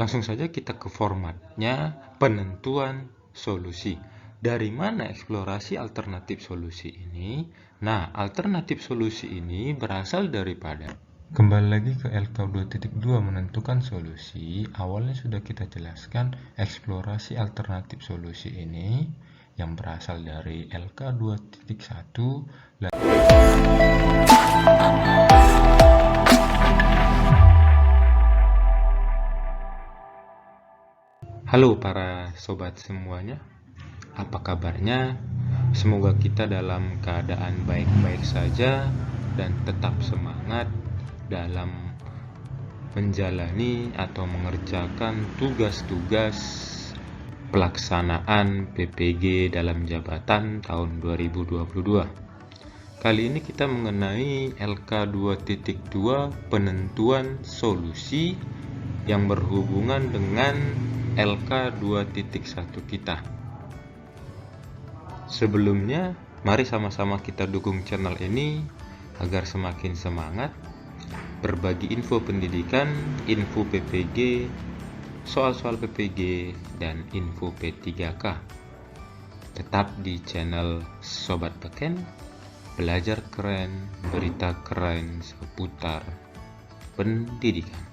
Langsung saja kita ke formatnya, penentuan solusi. Dari mana eksplorasi alternatif solusi ini? Nah, alternatif solusi ini berasal daripada kembali lagi ke LK2.2 menentukan solusi. Awalnya sudah kita jelaskan eksplorasi alternatif solusi ini yang berasal dari LK2.1. Halo para sobat semuanya, apa kabarnya? Semoga kita dalam keadaan baik-baik saja dan tetap semangat dalam menjalani atau mengerjakan tugas-tugas pelaksanaan PPG dalam jabatan tahun 2022. Kali ini kita mengenai LK2.2 penentuan solusi yang berhubungan dengan LK2.1 kita. Sebelumnya, mari sama-sama kita dukung channel ini agar semakin semangat berbagi info pendidikan, info PPG, soal-soal PPG, dan info P3K. Tetap di channel Sobat Beken, belajar keren, berita keren seputar pendidikan.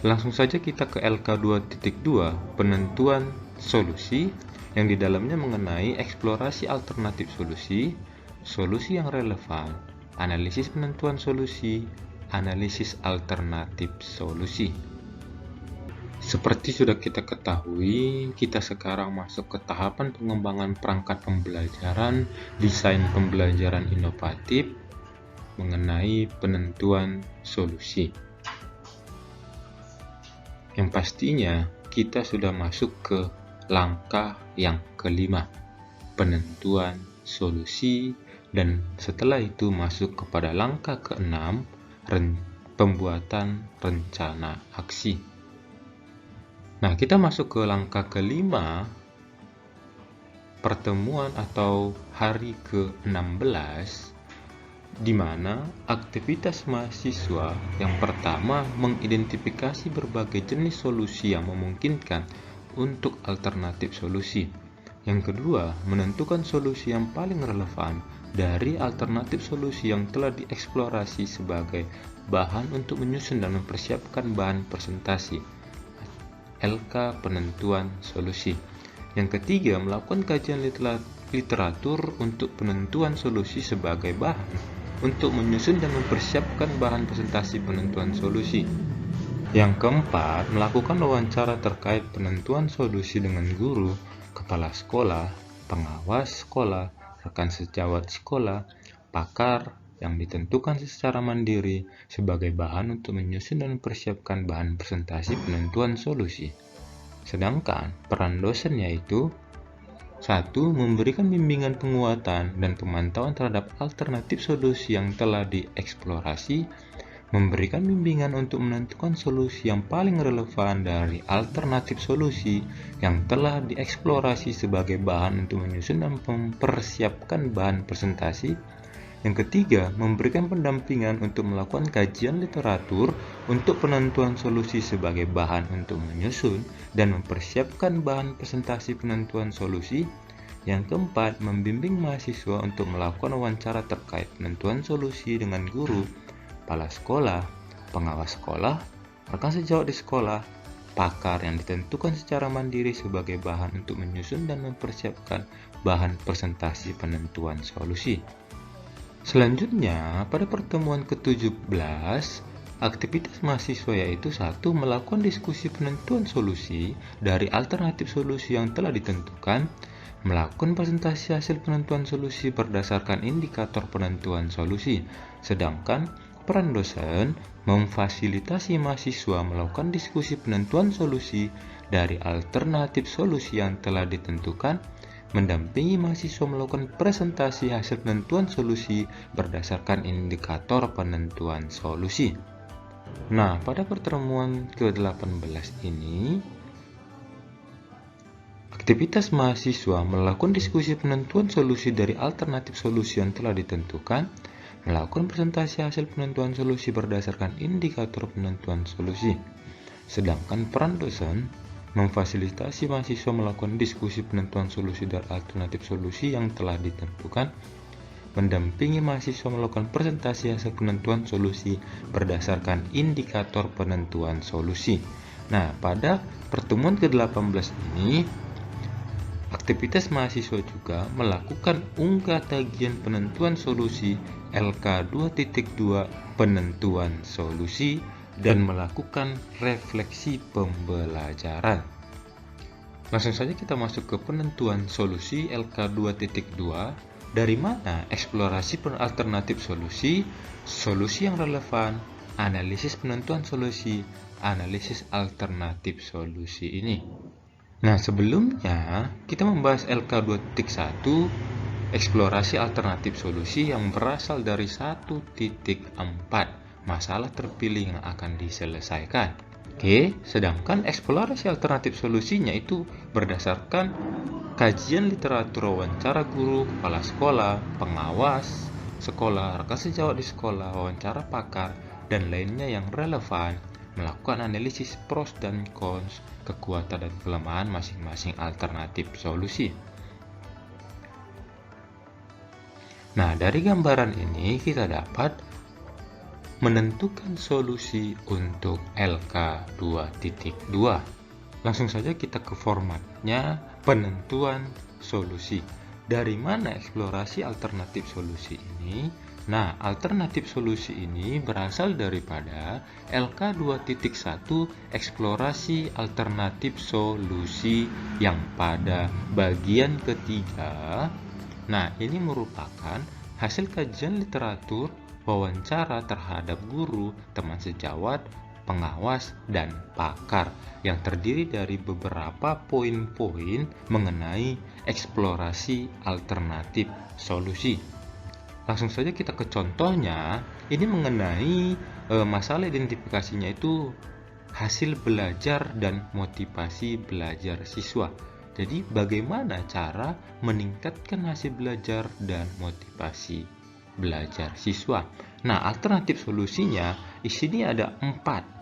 Langsung saja kita ke LK2.2 penentuan solusi yang di dalamnya mengenai eksplorasi alternatif solusi, solusi yang relevan, analisis penentuan solusi, analisis alternatif solusi. Seperti sudah kita ketahui, kita sekarang masuk ke tahapan pengembangan perangkat pembelajaran, desain pembelajaran inovatif mengenai penentuan solusi. Yang pastinya kita sudah masuk ke langkah yang kelima, penentuan solusi, dan setelah itu masuk kepada langkah keenam, pembuatan rencana aksi. Nah, kita masuk ke langkah kelima, pertemuan atau hari ke-16, di mana aktivitas mahasiswa yang pertama mengidentifikasi berbagai jenis solusi yang memungkinkan untuk alternatif solusi. Yang kedua, menentukan solusi yang paling relevan dari alternatif solusi yang telah dieksplorasi sebagai bahan untuk menyusun dan mempersiapkan bahan presentasi. LK penentuan solusi. Yang ketiga, melakukan kajian literatur untuk penentuan solusi sebagai bahan untuk menyusun dan mempersiapkan bahan presentasi penentuan solusi. Yang keempat, melakukan wawancara terkait penentuan solusi dengan guru, kepala sekolah, pengawas sekolah, rekan sejawat sekolah, pakar yang ditentukan secara mandiri sebagai bahan untuk menyusun dan mempersiapkan bahan presentasi penentuan solusi. Sedangkan peran dosen yaitu 1. Memberikan bimbingan penguatan dan pemantauan terhadap alternatif solusi yang telah dieksplorasi, memberikan bimbingan untuk menentukan solusi yang paling relevan dari alternatif solusi yang telah dieksplorasi sebagai bahan untuk menyusun dan mempersiapkan bahan presentasi. Yang ketiga, memberikan pendampingan untuk melakukan kajian literatur untuk penentuan solusi sebagai bahan untuk menyusun dan mempersiapkan bahan presentasi penentuan solusi. Yang keempat, membimbing mahasiswa untuk melakukan wawancara terkait penentuan solusi dengan guru, kepala sekolah, pengawas sekolah, rekan sejawat di sekolah, pakar yang ditentukan secara mandiri sebagai bahan untuk menyusun dan mempersiapkan bahan presentasi penentuan solusi. Selanjutnya, pada pertemuan ke-17, aktivitas mahasiswa yaitu 1. Melakukan diskusi penentuan solusi dari alternatif solusi yang telah ditentukan, melakukan presentasi hasil penentuan solusi berdasarkan indikator penentuan solusi, sedangkan peran dosen memfasilitasi mahasiswa melakukan diskusi penentuan solusi dari alternatif solusi yang telah ditentukan, mendampingi mahasiswa melakukan presentasi hasil penentuan solusi berdasarkan indikator penentuan solusi. Nah, pada pertemuan ke-18 ini, aktivitas mahasiswa melakukan diskusi penentuan solusi dari alternatif solusi yang telah ditentukan, melakukan presentasi hasil penentuan solusi berdasarkan indikator penentuan solusi. Sedangkan peran dosen memfasilitasi mahasiswa melakukan diskusi penentuan solusi dan alternatif solusi yang telah ditentukan, mendampingi mahasiswa melakukan presentasi hasil penentuan solusi berdasarkan indikator penentuan solusi. Nah, pada pertemuan ke-18 ini, aktivitas mahasiswa juga melakukan unggah tagihan penentuan solusi LK 2.2 penentuan solusi dan melakukan refleksi pembelajaran. Langsung saja kita masuk ke penentuan solusi LK 2.2. Dari mana eksplorasi alternatif solusi, solusi yang relevan, analisis penentuan solusi, analisis alternatif solusi ini. Nah, sebelumnya kita membahas LK 2.1, eksplorasi alternatif solusi yang berasal dari 1.4, masalah terpilih yang akan diselesaikan. Oke, sedangkan eksplorasi alternatif solusinya itu berdasarkan kajian literatur, wawancara guru, kepala sekolah, pengawas sekolah, rekan sejawat di sekolah, wawancara pakar, dan lainnya yang relevan, melakukan analisis pros dan cons, kekuatan dan kelemahan masing-masing alternatif solusi. Nah, dari gambaran ini kita dapat menentukan solusi untuk LK 2.2. Langsung saja kita ke formatnya, penentuan solusi. Dari mana eksplorasi alternatif solusi ini? Nah, alternatif solusi ini berasal daripada LK 2.1, eksplorasi alternatif solusi yang pada bagian ketiga. Nah, ini merupakan hasil kajian literatur, wawancara terhadap guru, teman sejawat, pengawas, dan pakar yang terdiri dari beberapa poin-poin mengenai eksplorasi alternatif solusi. Langsung saja kita ke contohnya. Ini mengenai masalah identifikasinya itu hasil belajar dan motivasi belajar siswa. Jadi bagaimana cara meningkatkan hasil belajar dan motivasi belajar siswa? Nah, alternatif solusinya di sini ada 4.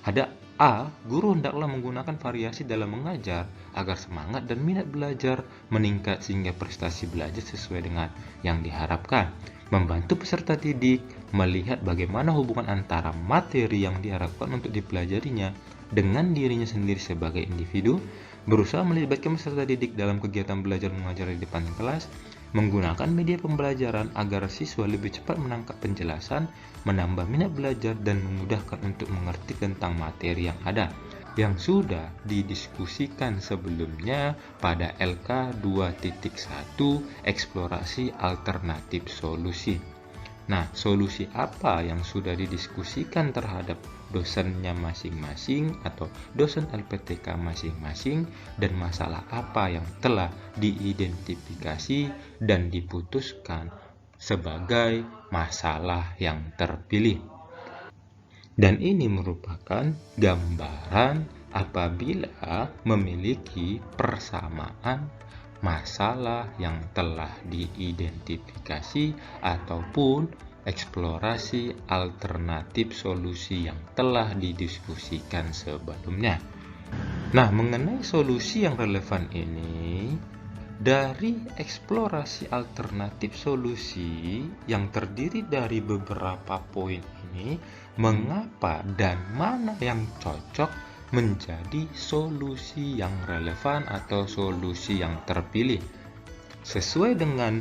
Ada A, guru hendaklah menggunakan variasi dalam mengajar agar semangat dan minat belajar meningkat sehingga prestasi belajar sesuai dengan yang diharapkan. Membantu peserta didik melihat bagaimana hubungan antara materi yang diharapkan untuk dipelajarinya dengan dirinya sendiri sebagai individu, berusaha melibatkan peserta didik dalam kegiatan belajar mengajar di depan kelas, menggunakan media pembelajaran agar siswa lebih cepat menangkap penjelasan, menambah minat belajar, dan memudahkan untuk mengerti tentang materi yang ada, yang sudah didiskusikan sebelumnya pada LK 2.1, eksplorasi alternatif solusi. Nah, solusi apa yang sudah didiskusikan terhadap dosennya masing-masing atau dosen LPTK masing-masing, dan masalah apa yang telah diidentifikasi dan diputuskan sebagai masalah yang terpilih. Dan ini merupakan gambaran apabila memiliki persamaan masalah yang telah diidentifikasi ataupun eksplorasi alternatif solusi yang telah didiskusikan sebelumnya. Nah, mengenai solusi yang relevan ini, dari eksplorasi alternatif solusi yang terdiri dari beberapa poin ini, mengapa dan mana yang cocok menjadi solusi yang relevan atau solusi yang terpilih sesuai dengan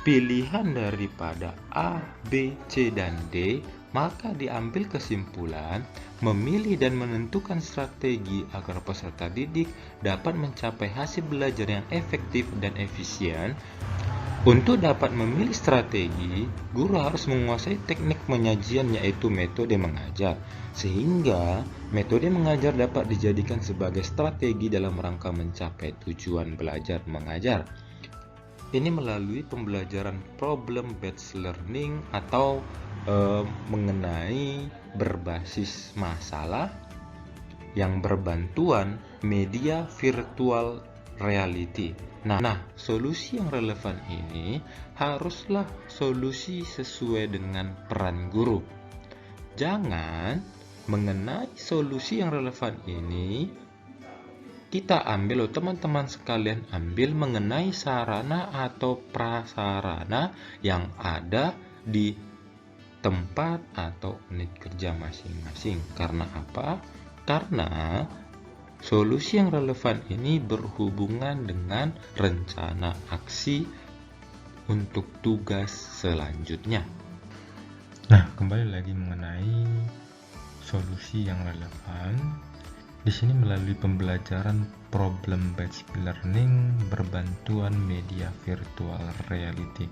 pilihan daripada A, B, C, dan D, maka diambil kesimpulan memilih dan menentukan strategi agar peserta didik dapat mencapai hasil belajar yang efektif dan efisien. Untuk dapat memilih strategi, guru harus menguasai teknik penyajian, yaitu metode mengajar, sehingga metode mengajar dapat dijadikan sebagai strategi dalam rangka mencapai tujuan belajar mengajar. Ini melalui pembelajaran problem-based learning atau mengenai berbasis masalah yang berbantuan media virtual reality. Nah, solusi yang relevan ini haruslah solusi sesuai dengan peran guru. Jangan mengenai solusi yang relevan ini kita ambil, teman-teman sekalian ambil mengenai sarana atau prasarana yang ada di tempat atau unit kerja masing-masing. Karena apa? Karena solusi yang relevan ini berhubungan dengan rencana aksi untuk tugas selanjutnya. Nah, kembali lagi mengenai solusi yang relevan. Di sini melalui pembelajaran problem-based learning berbantuan media virtual reality.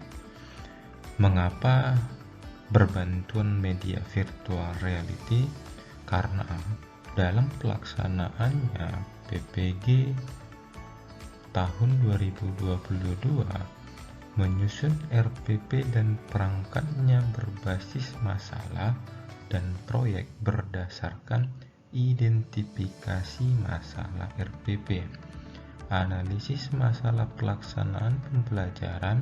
Mengapa berbantuan media virtual reality? Karena dalam pelaksanaannya PPG tahun 2022 menyusun RPP dan perangkatnya berbasis masalah dan proyek berdasarkan identifikasi masalah RPP, analisis masalah pelaksanaan pembelajaran,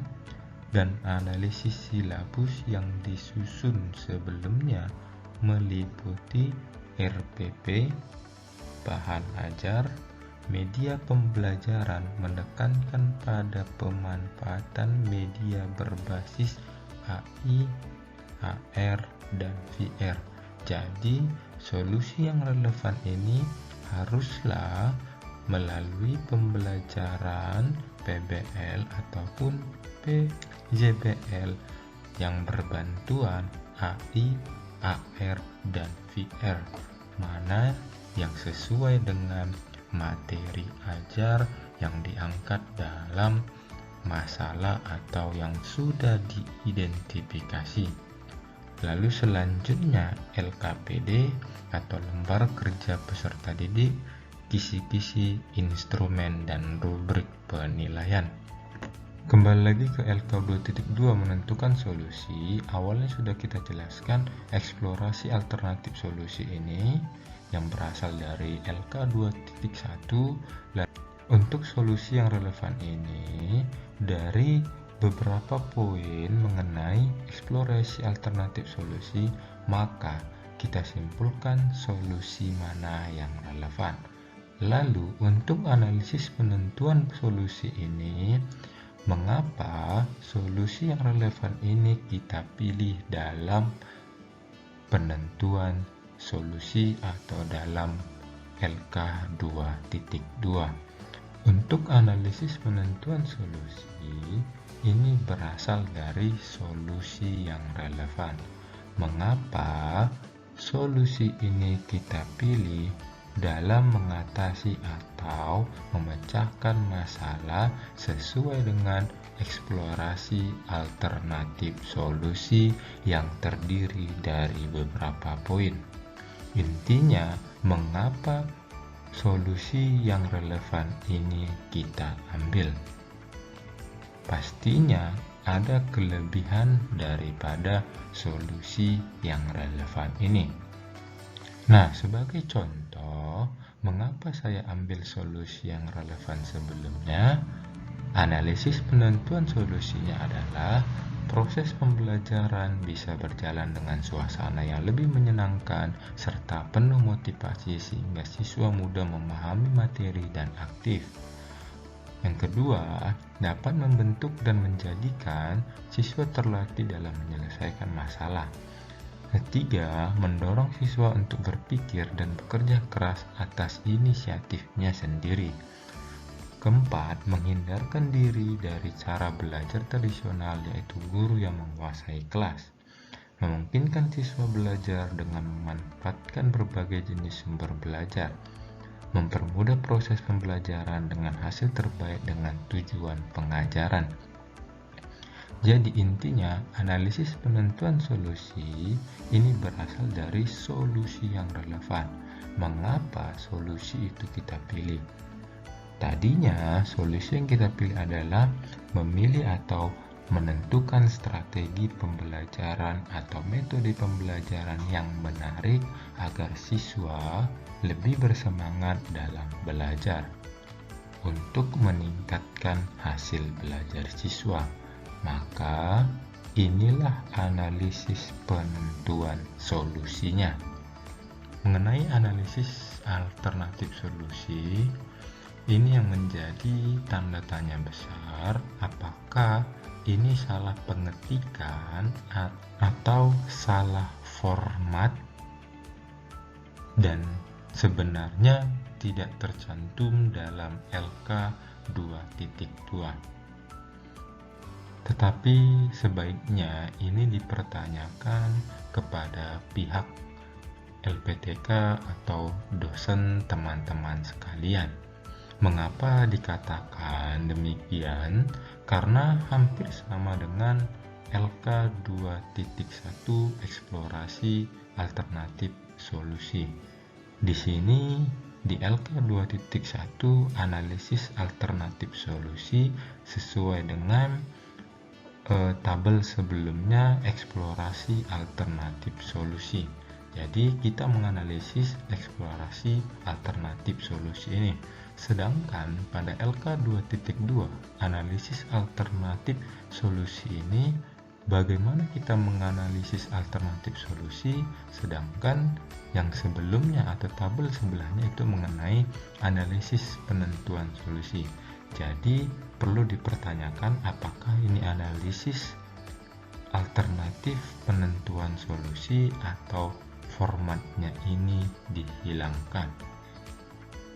dan analisis silabus yang disusun sebelumnya meliputi RPP, bahan ajar, media pembelajaran, menekankan pada pemanfaatan media berbasis AI, AR, dan VR. Jadi, solusi yang relevan ini haruslah melalui pembelajaran PBL ataupun PJBL yang berbantuan AI, AR, dan VR, mana yang sesuai dengan materi ajar yang diangkat dalam masalah atau yang sudah diidentifikasi. Lalu selanjutnya LKPD atau lembar kerja peserta didik, kisi-kisi, instrumen, dan rubrik penilaian. Kembali lagi ke LK 2.2 menentukan solusi. Awalnya sudah kita jelaskan eksplorasi alternatif solusi ini yang berasal dari LK 2.1. Untuk solusi yang relevan ini dari beberapa poin mengenai eksplorasi alternatif solusi, maka kita simpulkan solusi mana yang relevan. Lalu untuk analisis penentuan solusi ini, mengapa solusi yang relevan ini kita pilih dalam penentuan solusi atau dalam LK 2.2. Untuk analisis penentuan solusi ini berasal dari solusi yang relevan. Mengapa solusi ini kita pilih dalam mengatasi atau memecahkan masalah sesuai dengan eksplorasi alternatif solusi yang terdiri dari beberapa poin. Intinya, mengapa solusi yang relevan ini kita ambil? Pastinya ada kelebihan daripada solusi yang relevan ini. Nah, sebagai contoh, mengapa saya ambil solusi yang relevan sebelumnya? Analisis penentuan solusinya adalah proses pembelajaran bisa berjalan dengan suasana yang lebih menyenangkan serta penuh motivasi sehingga siswa mudah memahami materi dan aktif. Yang kedua, dapat membentuk dan menjadikan siswa terlatih dalam menyelesaikan masalah. Ketiga, mendorong siswa untuk berpikir dan bekerja keras atas inisiatifnya sendiri. Keempat, menghindarkan diri dari cara belajar tradisional yaitu guru yang menguasai kelas. Memungkinkan siswa belajar dengan memanfaatkan berbagai jenis sumber belajar. Mempermudah proses pembelajaran dengan hasil terbaik dengan tujuan pengajaran. Jadi intinya, analisis penentuan solusi ini berasal dari solusi yang relevan. Mengapa solusi itu kita pilih? Tadinya, solusi yang kita pilih adalah memilih atau menentukan strategi pembelajaran atau metode pembelajaran yang menarik agar siswa lebih bersemangat dalam belajar. untuk meningkatkan hasil belajar siswa. Maka inilah analisis penentuan solusinya. Mengenai analisis alternatif solusi, ini yang menjadi tanda tanya besar, apakah ini salah pengetikan atau salah format, dan sebenarnya tidak tercantum dalam LK 2.2. Tetapi sebaiknya ini dipertanyakan kepada pihak LPTK atau dosen teman-teman sekalian. Mengapa dikatakan demikian? Karena hampir sama dengan LK 2.1 eksplorasi alternatif solusi. Di sini di LK 2.1 analisis alternatif solusi sesuai dengan tabel sebelumnya eksplorasi alternatif solusi. Jadi kita menganalisis eksplorasi alternatif solusi ini. Sedangkan pada LK 2.2 analisis alternatif solusi ini, bagaimana kita menganalisis alternatif solusi, sedangkan yang sebelumnya atau tabel sebelahnya itu mengenai analisis penentuan solusi. Jadi perlu dipertanyakan apakah ini analisis alternatif penentuan solusi atau formatnya ini dihilangkan.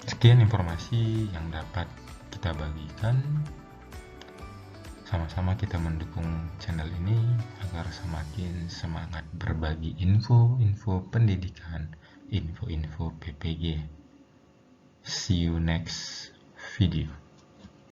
Sekian informasi yang dapat kita bagikan. Sama-sama kita mendukung channel ini agar semakin semangat berbagi info-info pendidikan, info-info PPG. See you next video.